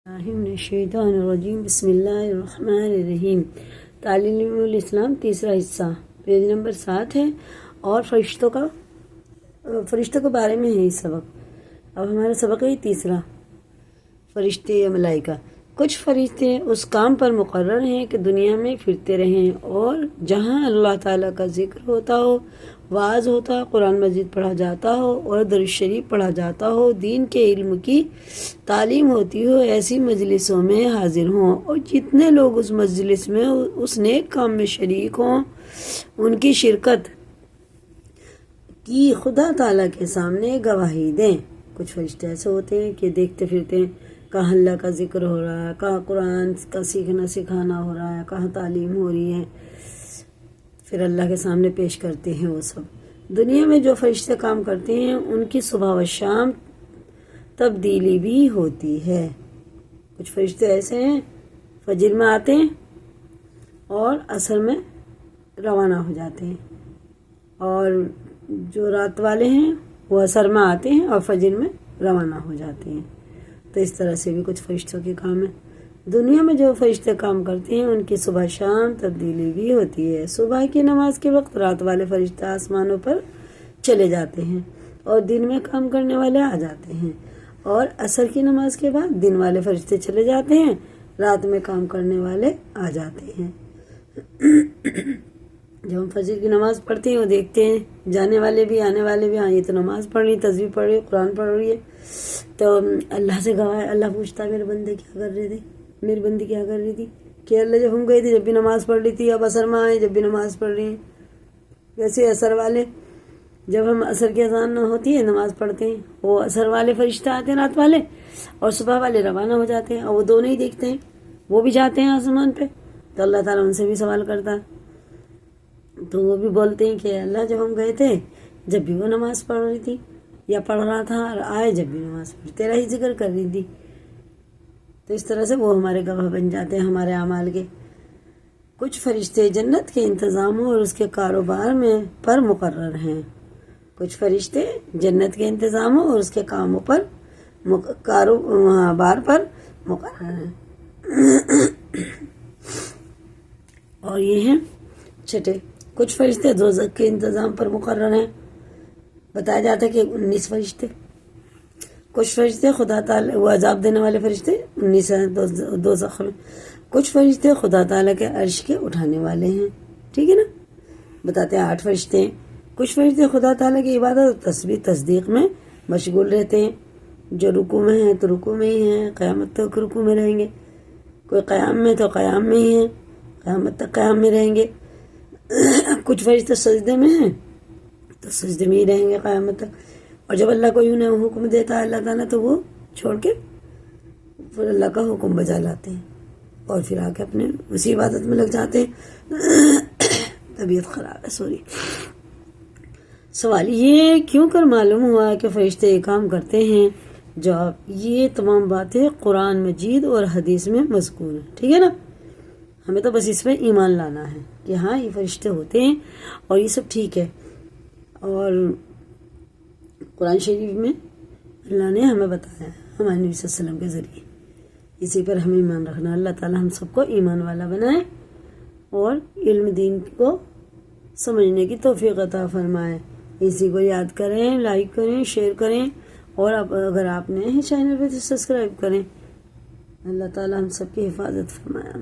الشیطان الرجیم بسم اللہ الرحمن الرحیم۔ تعلیم الاسلام تیسرا حصہ پیج نمبر 7 ہے اور فرشتوں کے بارے میں ہے یہ سبق۔ اب ہمارا سبق ہے تیسرا، فرشتے یا ملائکہ۔ کچھ فرشتے اس کام پر مقرر ہیں کہ دنیا میں پھرتے رہیں اور جہاں اللہ تعالیٰ کا ذکر ہوتا ہو، وعظ ہوتا، قرآن مجید پڑھا جاتا ہو اور درود شریف پڑھا جاتا ہو، دین کے علم کی تعلیم ہوتی ہو، ایسی مجلسوں میں حاضر ہوں اور جتنے لوگ اس مجلس میں اس نیک کام میں شریک ہوں ان کی شرکت کی خدا تعالیٰ کے سامنے گواہی دیں۔ کچھ فرشتے ایسے ہوتے ہیں کہ دیکھتے پھرتے ہیں، کہاں اللہ کا ذکر ہو رہا ہے، کہاں قرآن کا سیکھنا سکھانا ہو رہا ہے، کہاں تعلیم ہو رہی ہے، پھر اللہ کے سامنے پیش کرتے ہیں وہ سب۔ دنیا میں جو فرشتے کام کرتے ہیں ان کی صبح و شام تبدیلی بھی ہوتی ہے۔ کچھ فرشتے ایسے ہیں فجر میں آتے ہیں اور عصر میں روانہ ہو جاتے ہیں، اور جو رات والے ہیں وہ عصر میں آتے ہیں اور فجر میں روانہ ہو جاتے ہیں۔ تو اس طرح سے بھی کچھ فرشتوں کے کام ہے۔ دنیا میں جو فرشتے کام کرتے ہیں ان کی صبح شام تبدیلی بھی ہوتی ہے۔ صبح کی نماز کے وقت رات والے فرشتے آسمانوں پر چلے جاتے ہیں اور دن میں کام کرنے والے آ جاتے ہیں، اور عصر کی نماز کے بعد دن والے فرشتے چلے جاتے ہیں، رات میں کام کرنے والے آ جاتے ہیں۔ جب ہم فجر کی نماز پڑھتے ہیں وہ دیکھتے ہیں جانے والے بھی آنے والے بھی، ہاں یہ تو نماز پڑھ رہی، تسبیح پڑھ رہی، قرآن پڑھ رہی ہے، تو اللہ سے گواہ، اللہ پوچھتا ہے میرے بندے کیا کر رہے تھے، میری بندی کیا کر رہی تھی، کہ اللہ جب ہم گئے تھے جب بھی نماز پڑھ رہی تھی، اب عصر میں آئے جب بھی نماز پڑھ رہی ہیں۔ ویسے عصر والے جب ہم عصر کی اذان ہوتی ہے نماز پڑھتے ہیں، وہ عصر والے فرشتے آتے ہیں رات والے، اور صبح والے روانہ ہو جاتے ہیں، اور وہ دونوں ہی دیکھتے ہیں، وہ بھی جاتے ہیں آسمان پہ، تو اللہ تعالیٰ ان سے بھی سوال کرتا ہے، تو وہ بھی بولتے ہیں کہ اللہ جب ہم گئے تھے جب بھی وہ نماز پڑھ رہی تھی یا پڑھ رہا تھا، اور آئے جب بھی نماز پڑھ تیرا ہی ذکر کر رہی تھی۔ تو اس طرح سے وہ ہمارے گواہ بن جاتے ہیں ہمارے اعمال کے۔ کچھ فرشتے جنت کے انتظاموں اور اس کے کاروبار میں پر مقرر ہیں۔ کچھ فرشتے جنت کے انتظاموں اور اس کے کاموں پر کاروبار پر مقرر ہیں، اور یہ ہیں چھٹے۔ کچھ فرشتے دوزخ کے انتظام پر مقرر ہیں، بتایا جاتا ہے کہ 19 فرشتے۔ کچھ فرشتے خدا تعالیٰ وہ عذاب دینے والے فرشتے 19 ہیں دوزخ میں۔ کچھ فرشتے خدا تعالیٰ کے عرش کے اٹھانے والے ہیں، ٹھیک ہے نا، بتاتے ہیں 8 فرشتے ہیں۔ کچھ فرشتے خدا تعالیٰ کی عبادت اور تسبیح تصدیق میں مشغول رہتے ہیں، جو رکوع میں ہیں تو رکوع میں ہی ہیں، قیامت تک رکوع میں رہیں گے، کوئی قیام میں تو قیام میں ہی ہیں، قیامت تک قیام میں رہیں گے۔ کچھ فرشتے سجدے میں ہیں تو سجدے میں ہی رہیں گے قیامت تک، اور جب اللہ کو انہیں حکم دیتا ہے اللہ تعالیٰ تو وہ چھوڑ کے پھر اللہ کا حکم بجا لاتے ہیں اور پھر آ کے اپنے اسی عبادت میں لگ جاتے ہیں۔ طبیعت خراب ہے، سوری۔ سوال یہ کیوں کر معلوم ہوا کہ فرشتے یہ کام کرتے ہیں؟ جواب، یہ تمام باتیں قرآن مجید اور حدیث میں مذکور ہیں، ٹھیک ہے نا، ہمیں تو بس اس پہ ایمان لانا ہے کہ ہاں یہ فرشتے ہوتے ہیں اور یہ سب ٹھیک ہے، اور قرآن شریف میں اللہ نے ہمیں بتایا ہمارے نبی صلی اللہ علیہ وسلم کے ذریعے، اسی پر ہمیں ایمان رکھنا۔ اللہ تعالیٰ ہم سب کو ایمان والا بنائے اور علم دین کو سمجھنے کی توفیق عطا فرمائے۔ اسی کو یاد کریں، لائک کریں، شیئر کریں، اور اگر آپ نئے ہیں چینل پہ تو سبسکرائب کریں۔ اللہ تعالیٰ ہم سب کی حفاظت فرمائے۔